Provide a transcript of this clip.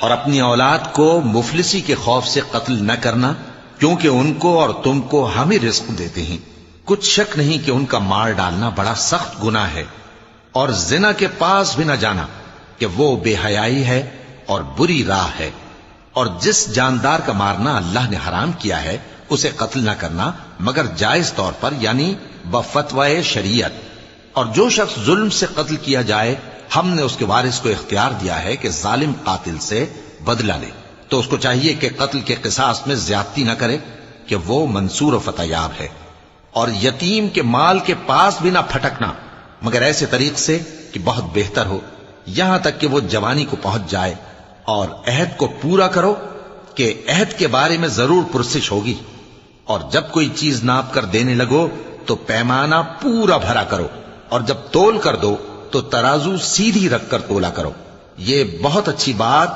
اور اپنی اولاد کو مفلسی کے خوف سے قتل نہ کرنا، کیونکہ ان کو اور تم کو ہم ہی رزق دیتے ہیں۔ کچھ شک نہیں کہ ان کا مار ڈالنا بڑا سخت گناہ ہے، اور زنا کے پاس بھی نہ جانا کہ وہ بے حیائی ہے اور بری راہ ہے۔ اور جس جاندار کا مارنا اللہ نے حرام کیا ہے اسے قتل نہ کرنا مگر جائز طور پر، یعنی بفتوائے شریعت۔ اور جو شخص ظلم سے قتل کیا جائے، ہم نے اس کے وارث کو اختیار دیا ہے کہ ظالم قاتل سے بدلہ لے، تو اس کو چاہیے کہ قتل کے قصاص میں زیادتی نہ کرے کہ وہ منصور و فتح یاب ہے۔ اور یتیم کے مال کے پاس بھی نہ پھٹکنا مگر ایسے طریق سے کہ بہت بہتر ہو، یہاں تک کہ وہ جوانی کو پہنچ جائے۔ اور عہد کو پورا کرو کہ عہد کے بارے میں ضرور پرسش ہوگی۔ اور جب کوئی چیز ناپ کر دینے لگو تو پیمانہ پورا بھرا کرو، اور جب تول کر دو تو ترازو سیدھی رکھ کر تولا کرو۔ یہ بہت اچھی بات